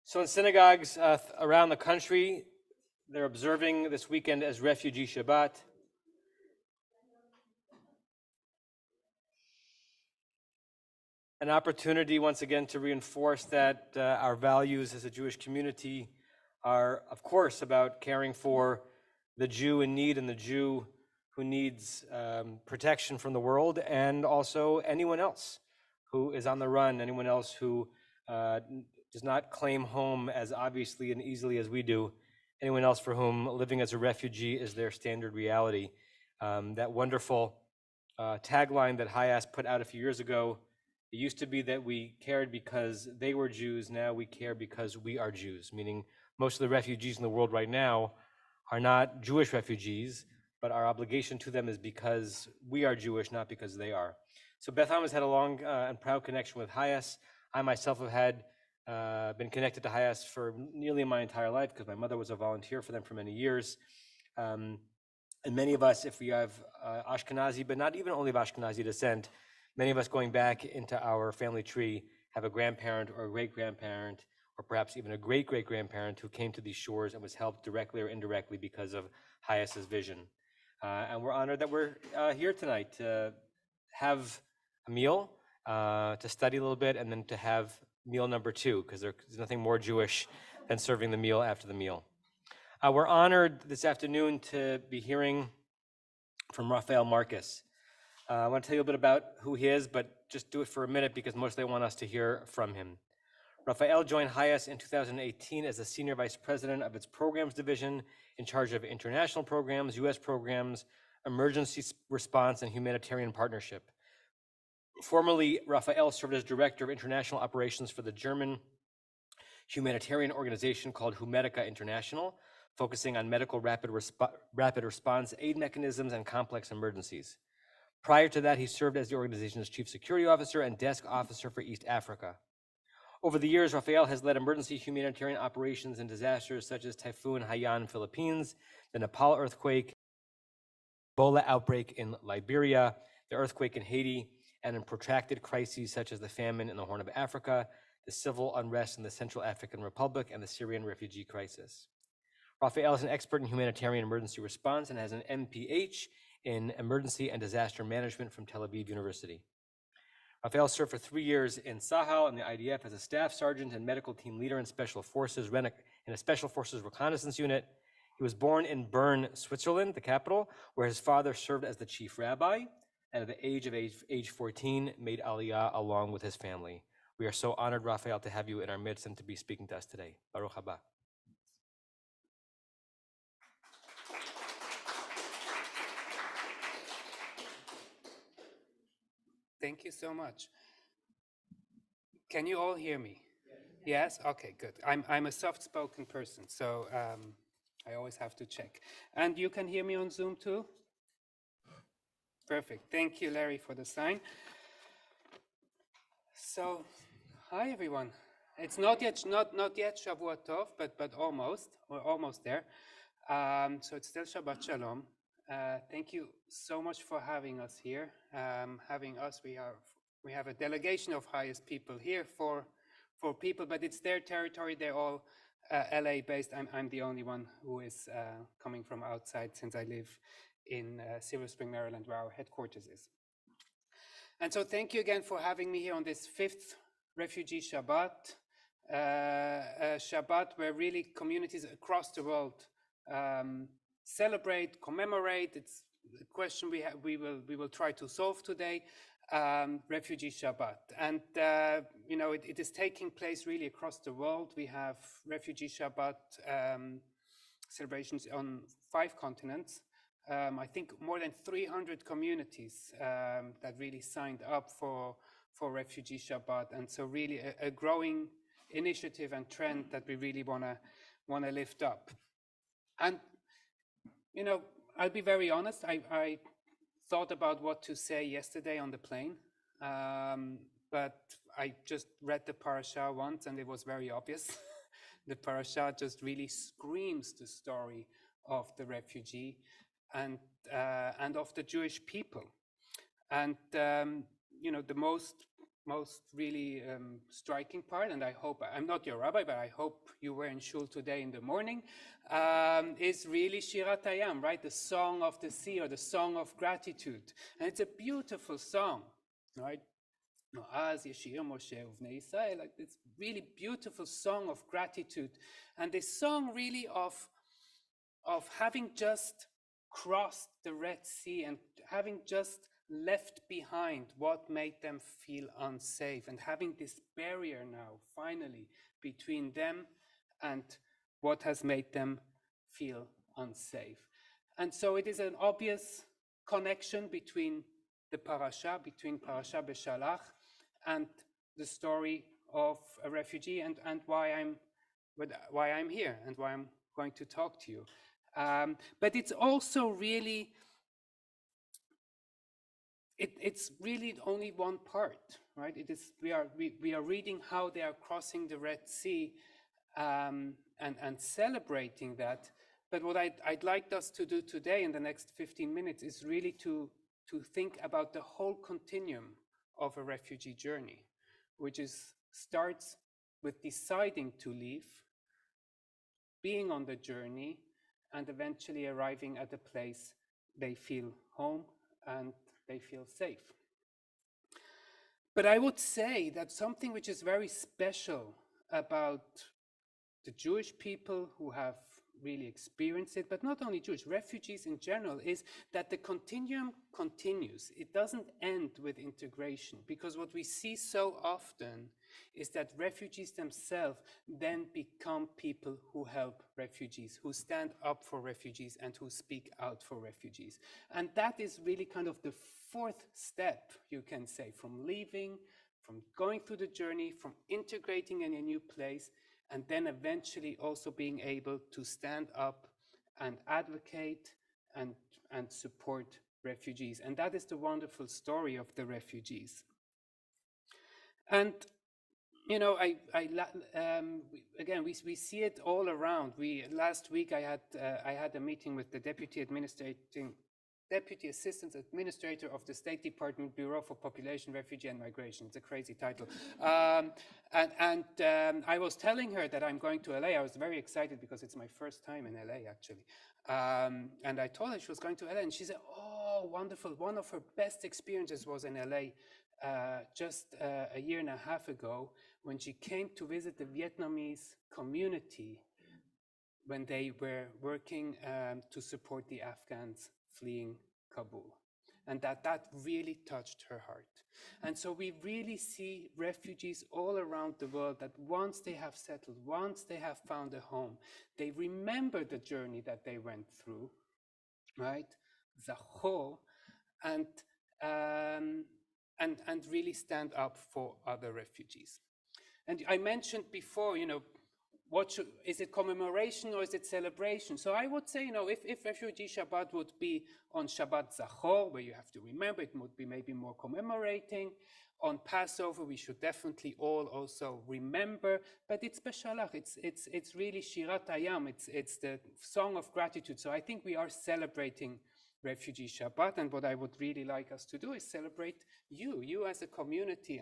So in synagogues around the country, they're observing this weekend as Refugee Shabbat. An opportunity once again to reinforce that our values as a Jewish community are, of course, about caring for the Jew in need and the Jew who needs protection from the world, and also anyone else who is on the run, anyone else who does not claim home as obviously and easily as we do, anyone else for whom living as a refugee is their standard reality. That wonderful tagline that HIAS put out a few years ago, it used to be that we cared because they were Jews, now we care because we are Jews, meaning most of the refugees in the world right now are not Jewish refugees, but our obligation to them is because we are Jewish, not because they are. So Beth has had a long and proud connection with HIAS. I myself have had been connected to HIAS for nearly my entire life because my mother was a volunteer for them for many years. And many of us, if we have Ashkenazi, but not even only of Ashkenazi descent, many of us going back into our family tree have a grandparent or a great-grandparent, or perhaps even a great-great-grandparent who came to these shores and was helped directly or indirectly because of HIAS's vision. And we're honored that we're here tonight to have a meal, to study a little bit, and then to have meal number two, because there's nothing more Jewish than serving the meal after the meal. We're honored this afternoon to be hearing from Raphael Marcus. I want to tell you a bit about who he is, but just do it for a minute because mostly I want us to hear from him. Raphael joined HIAS in 2018 as the Senior Vice President of its Programs Division, in charge of international programs, U.S. programs, emergency response, and humanitarian partnership. Formerly, Raphael served as Director of International Operations for the German humanitarian organization called Humedica International, focusing on medical rapid response aid mechanisms and complex emergencies. Prior to that, he served as the organization's Chief Security Officer and Desk Officer for East Africa. Over the years, Raphael has led emergency humanitarian operations in disasters such as Typhoon Haiyan in Philippines, the Nepal earthquake, Ebola outbreak in Liberia, the earthquake in Haiti, and in protracted crises such as the famine in the Horn of Africa, the civil unrest in the Central African Republic, and the Syrian refugee crisis. Raphael is an expert in humanitarian emergency response and has an MPH in Emergency and Disaster Management from Tel Aviv University. Raphael served for 3 years in Sahel and the IDF as a staff sergeant and medical team leader in Special Forces, in a Special Forces reconnaissance unit. He was born in Bern, Switzerland, the capital, where his father served as the chief rabbi, and at the age 14, made Aliyah along with his family. We are so honored, Raphael, to have you in our midst and to be speaking to us today. Baruch haba. Thank you so much. Can you all hear me? Yes? Okay, good. I'm a soft-spoken person, so I always have to check. And you can hear me on Zoom too? Perfect. Thank you, Larry, for the sign. So, hi everyone. It's not yet Shavuot Tov, but almost. We're almost there. So it's still Shabbat Shalom. Thank you so much for having us here. We have a delegation of HIAS people here for people, but it's their territory. They're all LA based. I'm the only one who is coming from outside, since I live in Silver Spring, Maryland, where our headquarters is. And so thank you again for having me here on this 5th Refugee Shabbat. Shabbat where really communities across the world celebrate, commemorate. It's a question we will try to solve today. Refugee Shabbat, and it is taking place really across the world. We have Refugee Shabbat celebrations on 5 continents. I think more than 300 communities that really signed up for Refugee Shabbat, and so really a growing initiative and trend that we really want to lift up. And I'll be very honest. I thought about what to say yesterday on the plane, but I just read the parasha once and it was very obvious. The parasha just really screams the story of the refugee and of the Jewish people. And the most most really striking part, and I hope, I'm not your rabbi, but I hope you were in shul today in the morning, is really Shirat Hayam, right? The song of the sea, or the song of gratitude. And it's a beautiful song, right? Noaz, Yeshir, Moshe, Uvnei Yisrael, like this really beautiful song of gratitude. And this song really of having just crossed the Red Sea and having just left behind what made them feel unsafe, and having this barrier now finally between them and what has made them feel unsafe. And so it is an obvious connection between the parasha, between Parasha Beshalach, and the story of a refugee, and why I'm here and why I'm going to talk to you. But it's also really, it's really only one part, right? It is, we are reading how they are crossing the Red Sea, and celebrating that. But what I'd like us to do today in the next 15 minutes is really to think about the whole continuum of a refugee journey, which starts with deciding to leave, being on the journey, and eventually arriving at a place they feel home and they feel safe. But I would say that something which is very special about the Jewish people who have really experienced it, but not only Jewish, refugees in general, is that the continuum continues. It doesn't end with integration, because what we see so often is that refugees themselves then become people who help refugees, who stand up for refugees, and who speak out for refugees. And that is really kind of the fourth step, you can say, from leaving, from going through the journey, from integrating in a new place, and then eventually also being able to stand up and advocate and support refugees. And that is the wonderful story of the refugees. And you know, again, we see it all around. Last week I had a meeting with the Deputy Assistant Administrator of the State Department Bureau for Population, Refugee and Migration. It's a crazy title. I was telling her that I'm going to LA. I was very excited because it's my first time in LA, actually. And I told her she was going to LA, and she said, oh, wonderful. One of her best experiences was in LA just a year and a half ago, when she came to visit the Vietnamese community when they were working to support the Afghans fleeing Kabul. And that really touched her heart. And so we really see refugees all around the world that once they have settled, once they have found a home, they remember the journey that they went through, right? Zachor, and really stand up for other refugees. And I mentioned before, you know, is it commemoration or is it celebration? So I would say, you know, if Refugee Shabbat would be on Shabbat Zachor, where you have to remember, it would be maybe more commemorating. On Passover, we should definitely all also remember, but it's Beshalach, it's really Shirat Hayam, it's the song of gratitude. So I think we are celebrating Refugee Shabbat, and what I would really like us to do is celebrate you as a community,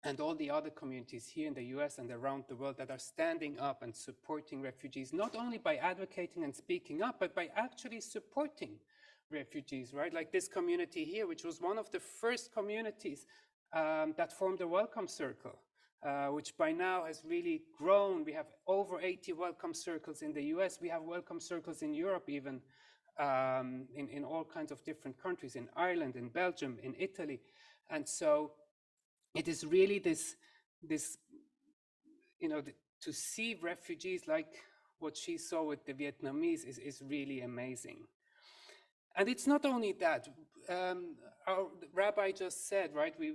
and all the other communities here in the US and around the world that are standing up and supporting refugees, not only by advocating and speaking up, but by actually supporting refugees, right? Like this community here, which was one of the first communities that formed a welcome circle, which by now has really grown. We have over 80 welcome circles in the US. We have welcome circles in Europe even, in all kinds of different countries, in Ireland, in Belgium, in Italy. And so it is really this you know, to see refugees like what she saw with the Vietnamese is really amazing. And it's not only that. Our rabbi just said, right, we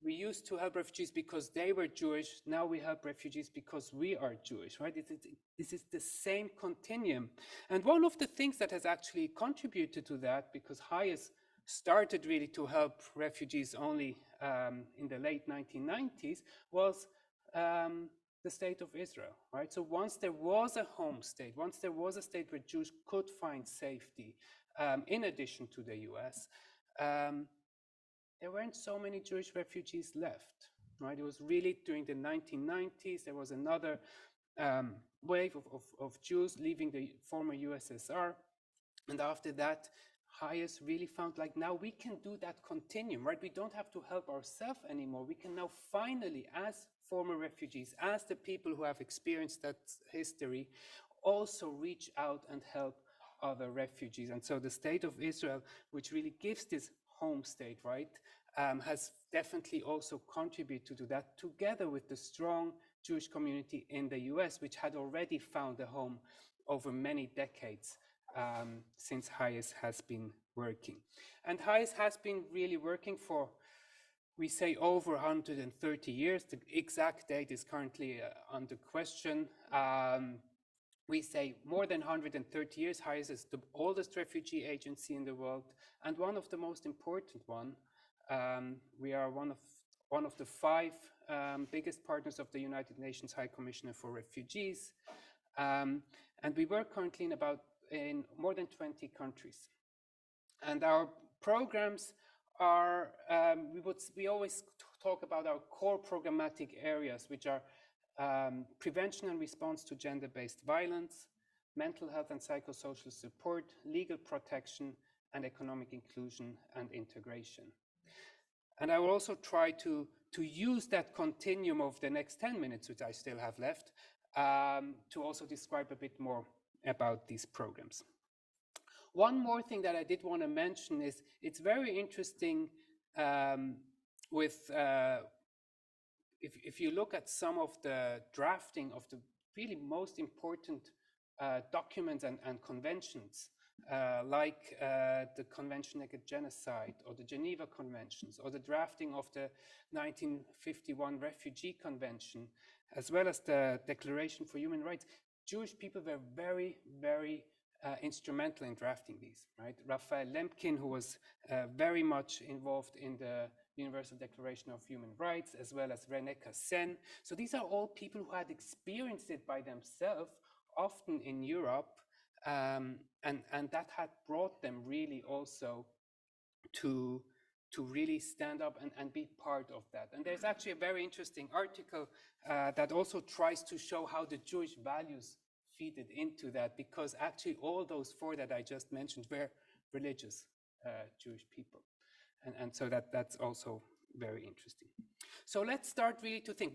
used to help refugees because they were Jewish. Now we help refugees because we are Jewish, right? This is the same continuum. And one of the things that has actually contributed to that, because HIAS started really to help refugees only in the late 1990s, was the state of Israel, right? So once there was a home state, once there was a state where Jews could find safety, in addition to the US, there weren't so many Jewish refugees left, right? It was really during the 1990s, there was another wave of Jews leaving the former USSR. And after that, HIAS really found like now we can do that continuum, right? We don't have to help ourselves anymore. We can now finally, as former refugees, as the people who have experienced that history, also reach out and help other refugees. And so the state of Israel, which really gives this home state, right, has definitely also contributed to that, together with the strong Jewish community in the US, which had already found a home over many decades since HIAS has been working. And HIAS has been really working for, we say, over 130 years. The exact date is currently under question. We say more than 130 years. HIAS is the oldest refugee agency in the world and one of the most important one. We are one of the 5 biggest partners of the United Nations High Commissioner for Refugees. And we work currently in more than 20 countries. And our programs are, we always talk about our core programmatic areas, which are prevention and response to gender-based violence, mental health and psychosocial support, legal protection, and economic inclusion and integration. And I will also try to use that continuum of the next 10 minutes, which I still have left, to also describe a bit more about these programs. One more thing that I did want to mention is it's very interesting if you look at some of the drafting of the really most important documents and conventions, like the Convention Against Genocide or the Geneva Conventions or the drafting of the 1951 Refugee Convention, as well as the Declaration for Human Rights, Jewish people were very, very instrumental in drafting these, right? Raphael, who was very much involved in the Universal Declaration of Human Rights, as well as René Cassin. So these are all people who had experienced it by themselves, often in Europe, and that had brought them really also to really stand up and be part of that. And there's actually a very interesting article that also tries to show how the Jewish values feeded into that, because actually all those 4 that I just mentioned were religious Jewish people. And so that's also very interesting. So let's start really to think.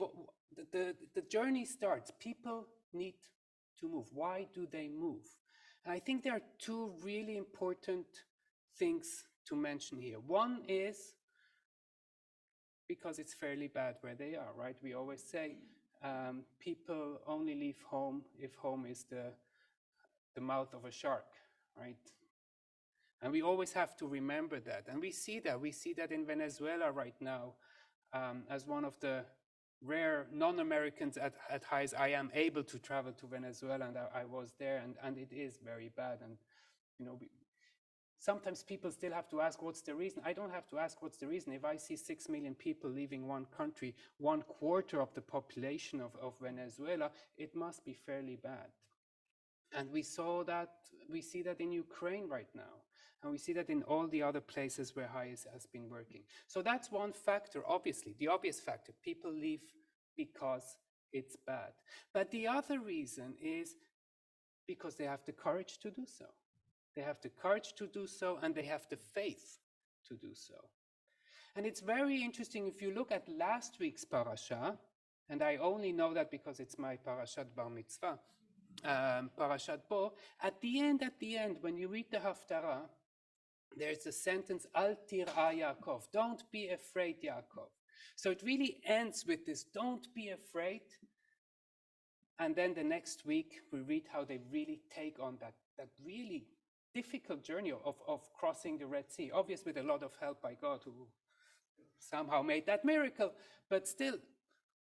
The journey starts. People need to move. Why do they move? And I think there are 2 really important things to mention here. One is because it's fairly bad where they are, right? We always say people only leave home if home is the mouth of a shark, right? And we always have to remember that. And we see that. We see that in Venezuela right now. As one of the rare non-Americans at HIAS, I am able to travel to Venezuela, and I was there, and it is very bad. And you know, sometimes people still have to ask, what's the reason? I don't have to ask what's the reason. If I see 6 million people leaving one country, 1/4 of the population of Venezuela, it must be fairly bad. And we see that in Ukraine right now. And we see that in all the other places where HIAS has been working. So that's one factor, obviously, the obvious factor. People leave because it's bad. But the other reason is because they have the courage to do so. They have the courage to do so, and they have the faith to do so. And it's very interesting if you look at last week's parasha, and I only know that because it's my parashat bar mitzvah, parashat Bo. At the end, when you read the Haftarah, there's a sentence, Al tir'a Yaakov, don't be afraid, Yaakov. So it really ends with this, don't be afraid. And then the next week, we read how they really take on that really difficult journey of crossing the Red Sea, obviously with a lot of help by God, who somehow made that miracle, but still,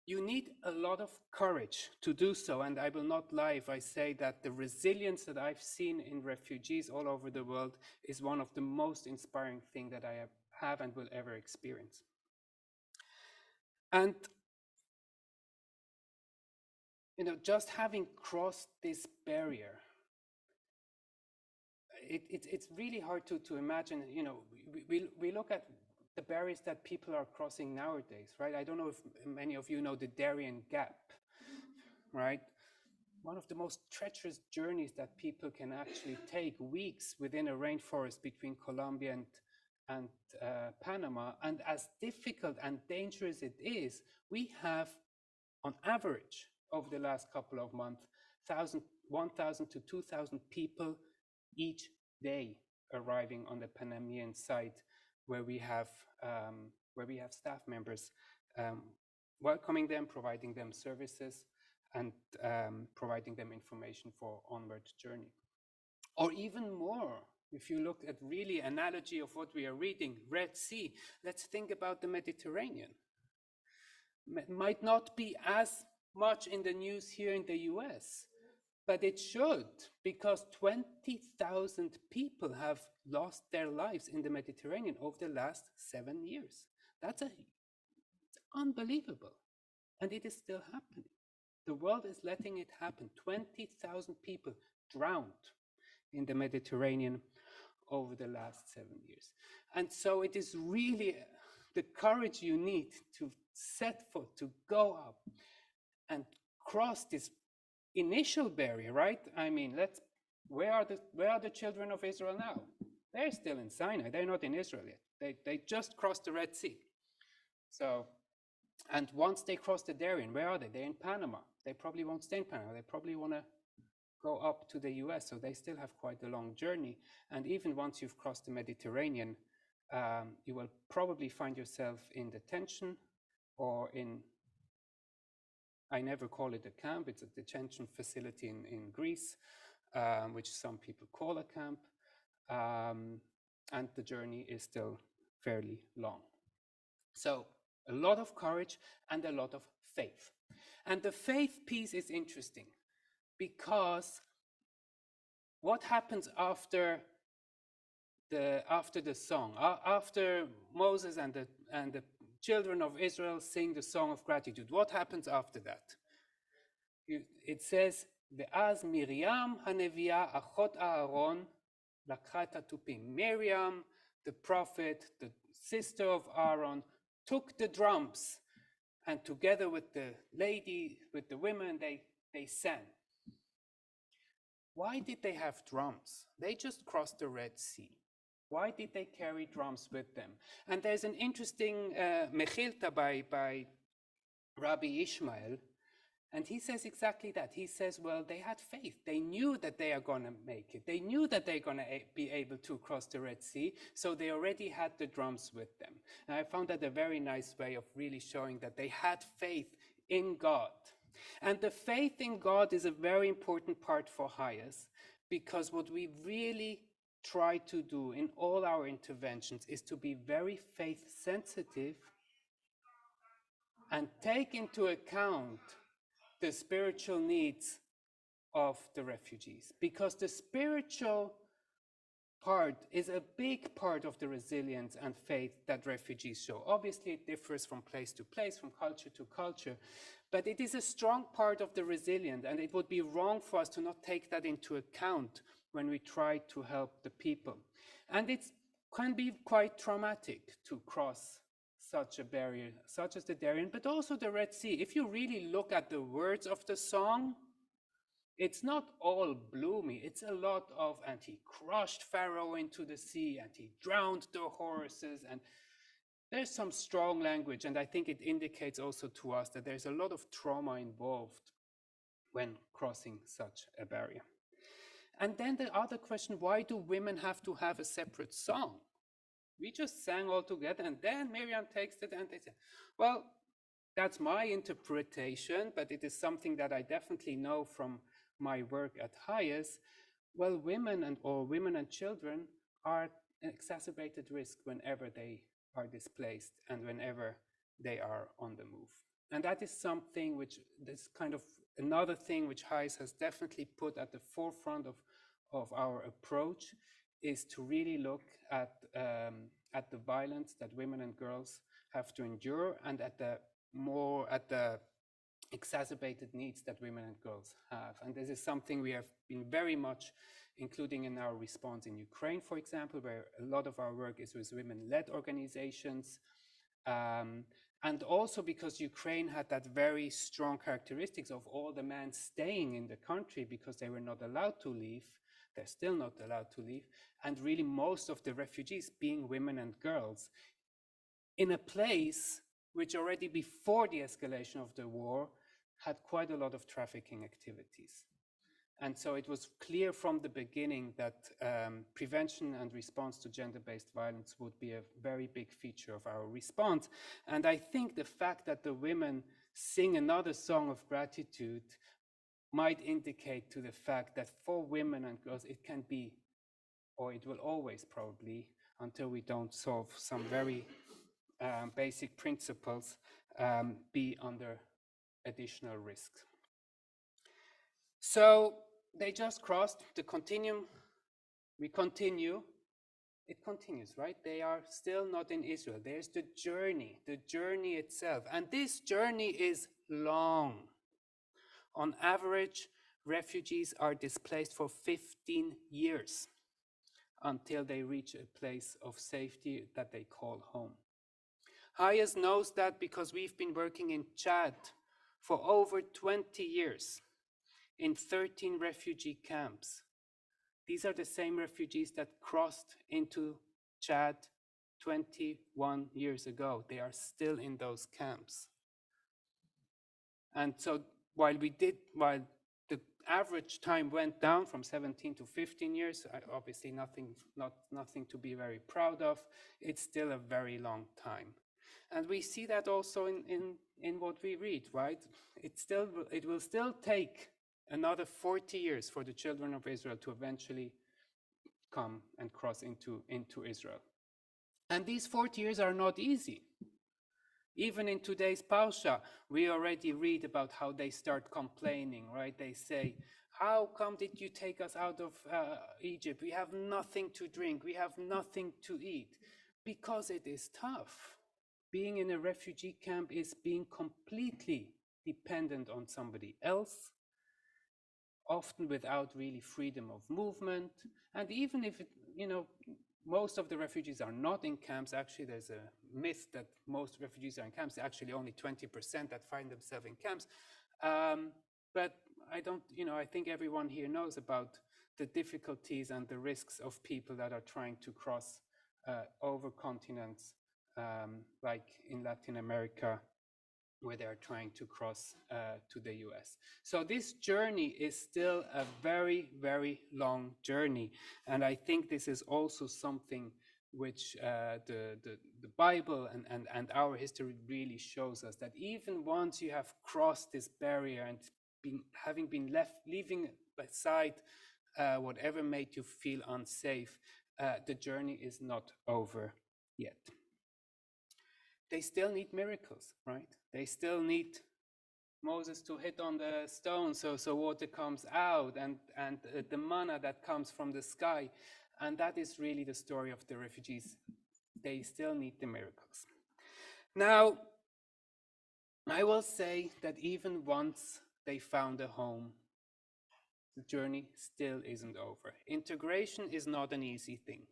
you need a lot of courage to do so. And I will not lie if I say that the resilience that I've seen in refugees all over the world is one of the most inspiring things that I have and will ever experience. And, you know, just having crossed this barrier, it's really hard to imagine. You know, we look at the barriers that people are crossing nowadays, right? I don't know if many of you know the Darien Gap, right? One of the most treacherous journeys that people can actually take, weeks within a rainforest between Colombia and Panama. And as difficult and dangerous it is, we have, on average, over the last couple of months, 1,000 to 2,000 people each day arriving on the Panamanian site, where we have staff members welcoming them, providing them services, and providing them information for onward journey. Or even more, if you look at really analogy of what we are reading, Red Sea, let's think about the Mediterranean. It might not be as much in the news here in the US, but it should, because 20,000 people have lost their lives in the Mediterranean over the last 7 years. That's unbelievable. And it is still happening. The world is letting it happen. 20,000 people drowned in the Mediterranean over the last 7 years. And so it is really the courage you need to set foot, to go up and cross this initial barrier, right? I mean, where are the children of Israel now? They're still in Sinai. They're not in Israel yet. They just crossed the Red Sea. So, and once they cross the Darien, where are they? They're in Panama. They probably won't stay in Panama. They probably want to go up to the US. So they still have quite a long journey. And even once you've crossed the Mediterranean, you will probably find yourself in detention or in, I never call it a camp, it's a detention facility in Greece, which some people call a camp. And the journey is still fairly long. So a lot of courage and a lot of faith. And the faith piece is interesting, because what happens after the song, after Moses and the children of Israel sing the song of gratitude? What happens after that? It says, "Ve'az Miriam hanevia achot Aaron lakha et hatupim." Miriam, the prophet, the sister of Aaron, took the drums, and together with the women, they sang. Why did they have drums? They just crossed the Red Sea. Why did they carry drums with them? And there's an interesting mechilta by Rabbi Ishmael, and he says exactly that. He says, well, they had faith. They knew that they are going to make it. They knew that they're going to be able to cross the Red Sea, so they already had the drums with them. And I found that a very nice way of really showing that they had faith in God. And the faith in God is a very important part for HIAS, because what we really try to do in all our interventions is to be very faith sensitive and take into account the spiritual needs of the refugees, because the spiritual part is a big part of the resilience and faith that refugees show. Obviously, it differs from place to place, from culture to culture, but it is a strong part of the resilience, and it would be wrong for us to not take that into account when we try to help the people. And it can be quite traumatic to cross such a barrier, such as the Darien, but also the Red Sea. If you really look at the words of the song, it's not all gloomy. It's a lot of, and he crushed Pharaoh into the sea, and he drowned the horses, and there's some strong language, and I think it indicates also to us that there's a lot of trauma involved when crossing such a barrier. And then the other question, why do women have to have a separate song? We just sang all together, and then Miriam takes it, and they say, well, that's my interpretation, but it is something that I definitely know from my work at HIAS. Well, women and children are at an exacerbated risk whenever they are displaced and whenever they are on the move. And that is something which, this kind of another thing which HIAS has definitely put at the forefront of our approach, is to really look at the violence that women and girls have to endure, and at the exacerbated needs that women and girls have. And this is something we have been very much including in our response in Ukraine, for example, where a lot of our work is with women-led organizations. And also because Ukraine had that very strong characteristics of all the men staying in the country because they were not allowed to leave. They're still not allowed to leave. And really most of the refugees being women and girls in a place which already before the escalation of the war had quite a lot of trafficking activities. And so it was clear from the beginning that prevention and response to gender-based violence would be a very big feature of our response. And I think the fact that the women sing another song of gratitude might indicate to the fact that for women and girls, it can be, or it will always probably, until we don't solve some very basic principles, be under additional risk. So they just crossed the continuum. We continue. It continues, right? They are still not in Israel. There's the journey itself. And this journey is long. On average, refugees are displaced for 15 years until they reach a place of safety that they call home. HIAS knows that because we've been working in Chad for over 20 years in 13 refugee camps. These are the same refugees that crossed into Chad 21 years ago. They are still in those camps. And so while the average time went down from 17 to 15 years, obviously nothing to be very proud of, it's still a very long time. And we see that also in what we read, right? It will still take another 40 years for the children of Israel to eventually come and cross into Israel. And these 40 years are not easy. Even in today's Parsha, we already read about how they start complaining, right? They say, how come did you take us out of Egypt? We have nothing to drink. We have nothing to eat. Because it is tough. Being in a refugee camp is being completely dependent on somebody else, often without really freedom of movement. And even if, most of the refugees are not in camps. Actually, there's a myth that most refugees are in camps. Actually, only 20% that find themselves in camps. But I think everyone here knows about the difficulties and the risks of people that are trying to cross over continents, like in Latin America, where they're trying to cross to the US. So this journey is still a very, very long journey. And I think this is also something which the Bible and our history really shows us, that even once you have crossed this barrier and having been leaving aside whatever made you feel unsafe, the journey is not over yet. They still need miracles, right? They still need Moses to hit on the stone so water comes out, and the manna that comes from the sky. And that is really the story of the refugees. They still need the miracles. Now, I will say that even once they found a home, the journey still isn't over. Integration is not an easy thing.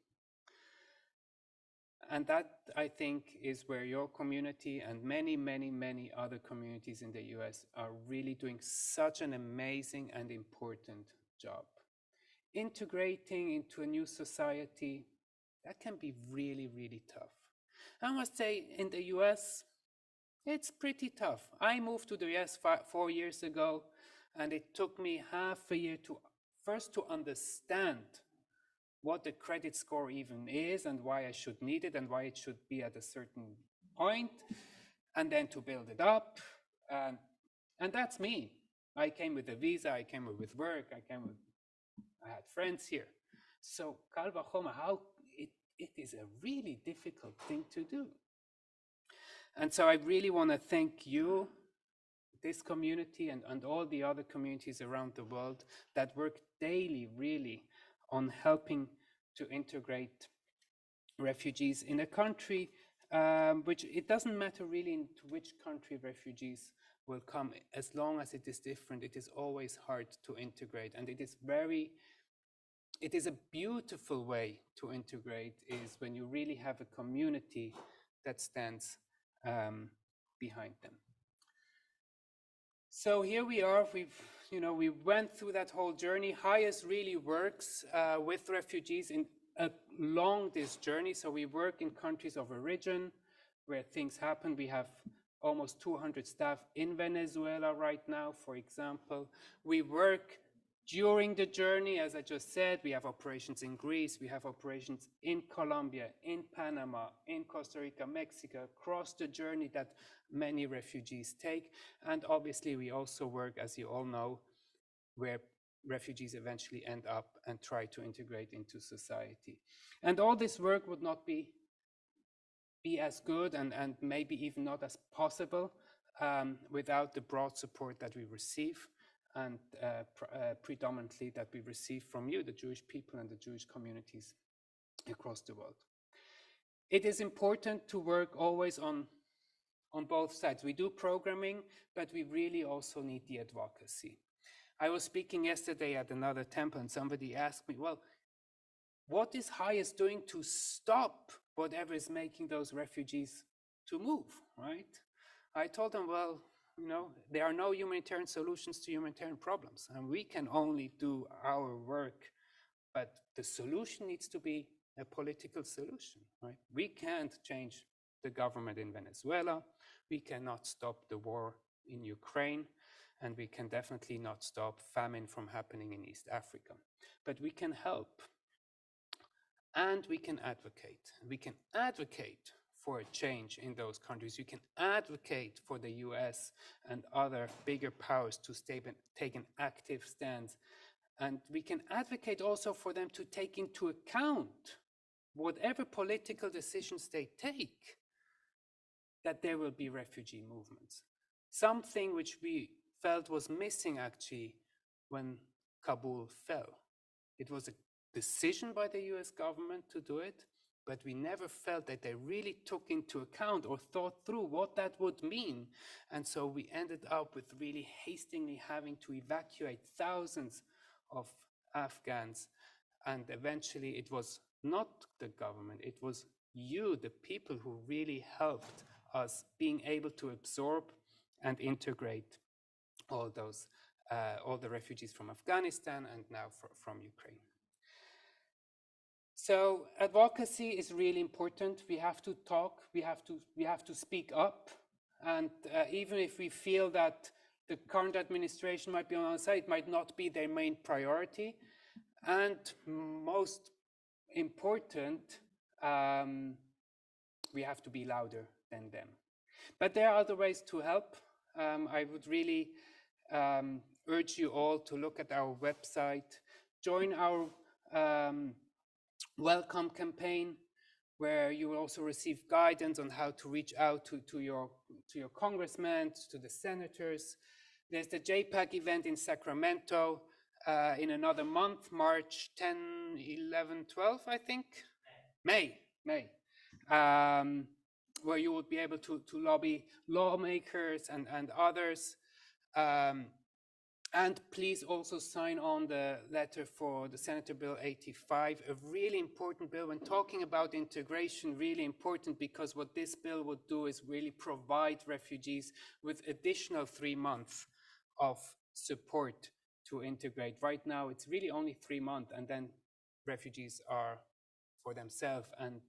And that, I think, is where your community and many, many, many other communities in the US are really doing such an amazing and important job. Integrating into a new society, that can be really, really tough. I must say, in the US, it's pretty tough. I moved to the US 4 years ago, and it took me half a year to understand what the credit score even is and why I should need it and why it should be at a certain point, and then to build it up. And that's me. I came with a visa, I came with work, I had friends here. So Kal Vachoma, it is a really difficult thing to do. And so I really want to thank you, this community, and all the other communities around the world that work daily, really, on helping to integrate refugees in a country, which it doesn't matter really into which country refugees will come, as long as it is different, it is always hard to integrate. And it is very it is a beautiful way to integrate is when you really have a community that stands behind them. So here we are. We went through that whole journey. HIAS really works with refugees along this journey. So we work in countries of origin where things happen. We have almost 200 staff in Venezuela right now, for example. We work during the journey, as I just said. We have operations in Greece, we have operations in Colombia, in Panama, in Costa Rica, Mexico, across the journey that many refugees take. And obviously we also work, as you all know, where refugees eventually end up and try to integrate into society. And all this work would not be as good and maybe even not as possible without the broad support that we receive, and predominantly that we receive from you, the Jewish people and the Jewish communities across the world. It is important to work always on both sides. We do programming, but we really also need the advocacy. I was speaking yesterday at another temple and somebody asked me, well, what is HIAS doing to stop whatever is making those refugees to move, right? I told them, well, there are no humanitarian solutions to humanitarian problems, and we can only do our work, but the solution needs to be a political solution, right? We can't change the government in Venezuela, we cannot stop the war in Ukraine, and we can definitely not stop famine from happening in East Africa. But we can help, and we can advocate. We can advocate for a change in those countries. You can advocate for the US and other bigger powers to take an active stance. And we can advocate also for them to take into account whatever political decisions they take, that there will be refugee movements. Something which we felt was missing actually when Kabul fell. It was a decision by the US government to do it, but we never felt that they really took into account or thought through what that would mean. And so we ended up with really hastily having to evacuate thousands of Afghans. And eventually it was not the government, it was you, the people, who really helped us being able to absorb and integrate all the refugees from Afghanistan and now from Ukraine. So advocacy is really important. We have to talk, we have to speak up. And even if we feel that the current administration might be on our side, it might not be their main priority. And most important, we have to be louder than them. But there are other ways to help. I would really urge you all to look at our website, join our welcome campaign, where you will also receive guidance on how to reach out to your congressmen, to the senators. There's the JPAC event in Sacramento in another month, March 10, 11, 12, I think. May. Where you would be able to lobby lawmakers and others. And please also sign on the letter for the Senator Bill 85, a really important bill. When talking about integration, really important, because what this bill would do is really provide refugees with additional 3 months of support to integrate. Right now, it's really only 3 months, and then refugees are for themselves. And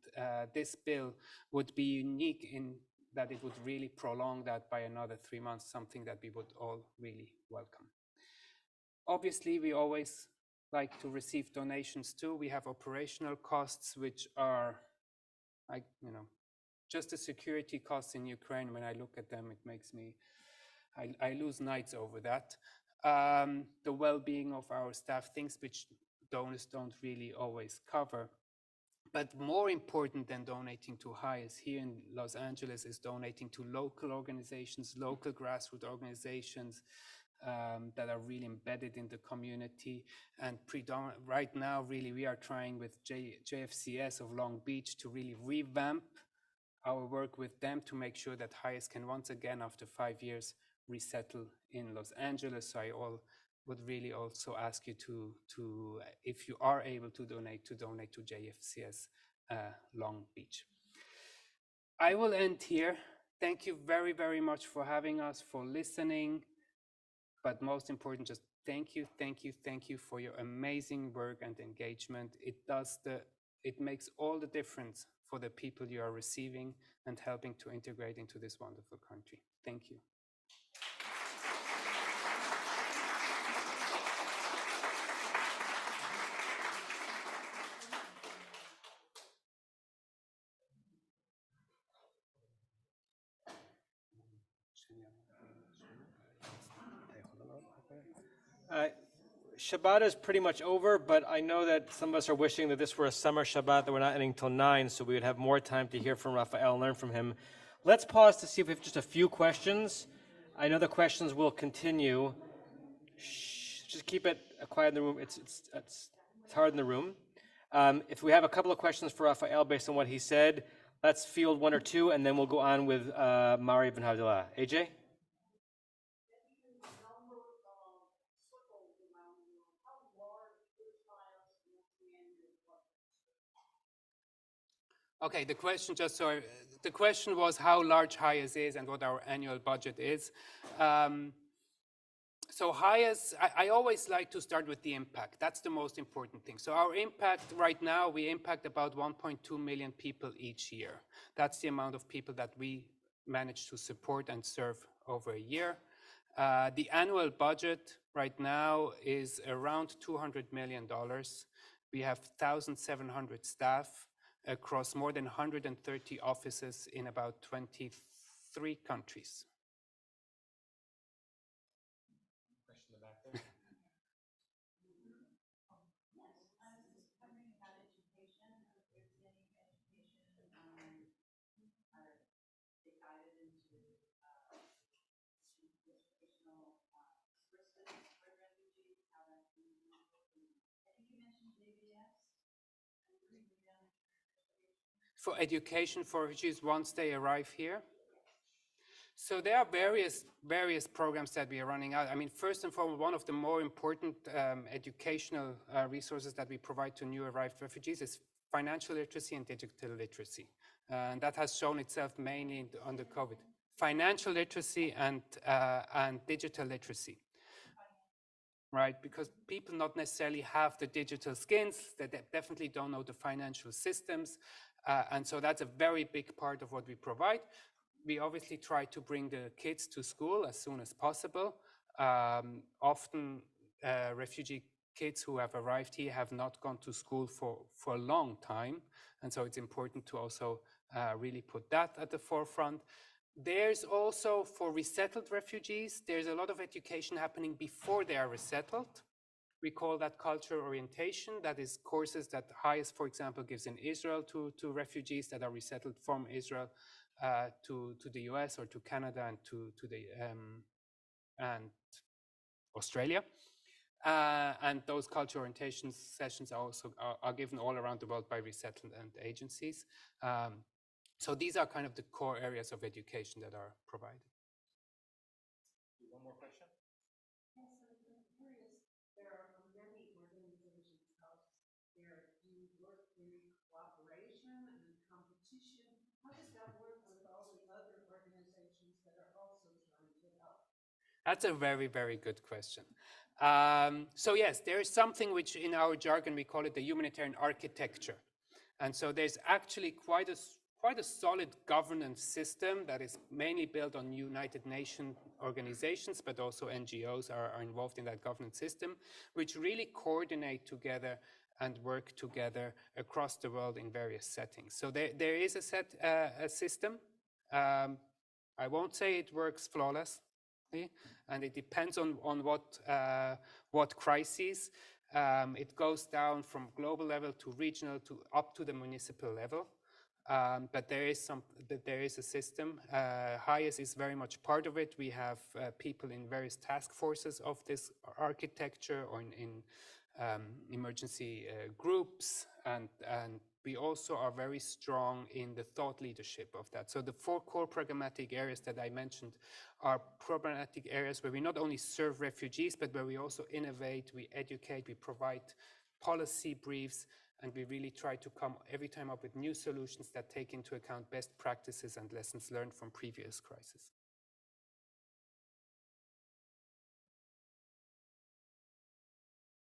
this bill would be unique in that it would really prolong that by another 3 months, something that we would all really welcome. Obviously, we always like to receive donations too. We have operational costs, which are, just the security costs in Ukraine. When I look at them, it makes me, I lose nights over that. The well-being of our staff, things which donors don't really always cover. But more important than donating to HIAS here in Los Angeles is donating to local organizations, local grassroots organizations that are really embedded in the community. And right now, really, we are trying with JFCS of Long Beach to really revamp our work with them to make sure that HIAS can once again, after 5 years, resettle in Los Angeles. So I would really also ask you to if you are able to donate to JFCS Long Beach. I will end here. Thank you very, very much for having us, for listening. But most important, just thank you for your amazing work and engagement. It makes all the difference for the people you are receiving and helping to integrate into this wonderful country. Thank you. Shabbat is pretty much over, but I know that some of us are wishing that this were a summer Shabbat, that we're not ending till 9, so we would have more time to hear from Raphael and learn from him. Let's pause to see if we have just a few questions. I know the questions will continue. Shh, just keep it quiet in the room. It's hard in the room. If we have a couple of questions for Raphael based on what he said, let's field one or two, and then we'll go on with Mari Ben Havdalah. AJ? Okay, the question the question was how large HIAS is and what our annual budget is. So HIAS, I always like to start with the impact. That's the most important thing. So our impact right now, we impact about 1.2 million people each year. That's the amount of people that we manage to support and serve over a year. The annual budget right now is around $200 million. We have 1,700 staff across more than 130 offices in about 23 countries. Question in the back there. For education for refugees once they arrive here. So there are various programs that we are running out. I mean, first and foremost, one of the more important educational resources that we provide to new arrived refugees is financial literacy and digital literacy. And that has shown itself mainly under COVID. Financial literacy and digital literacy. Right, because people not necessarily have the digital skills, they definitely don't know the financial systems. And so that's a very big part of what we provide. We obviously try to bring the kids to school as soon as possible. Often refugee kids who have arrived here have not gone to school for a long time. And so it's important to also really put that at the forefront. There's also, for resettled refugees, there's a lot of education happening before they are resettled. We call that culture orientation. That is courses that HIAS, for example, gives in Israel to refugees that are resettled from Israel to the US or to Canada and to and Australia. And those culture orientation sessions are also are given all around the world by resettlement agencies. So these are kind of the core areas of education that are provided. One more question? Yes, I'm curious. There are many organizations out there. Do you work in cooperation and competition? How does that work with all the other organizations that are also trying to help? That's a very, very good question. So yes, there is something which in our jargon we call it the humanitarian architecture. And so there's actually quite a solid governance system that is mainly built on United Nations organizations, but also NGOs are involved in that governance system, which really coordinate together and work together across the world in various settings. So there is a system. I won't say it works flawlessly, and it depends on what crises. It goes down from global level to regional to up to the municipal level. But there is a system. HIAS is very much part of it. We have people in various task forces of this architecture or in emergency groups, and we also are very strong in the thought leadership of that. So the 4 core programmatic areas that I mentioned are programmatic areas where we not only serve refugees, but where we also innovate, we educate, we provide policy briefs, and we really try to come every time up with new solutions that take into account best practices and lessons learned from previous crises.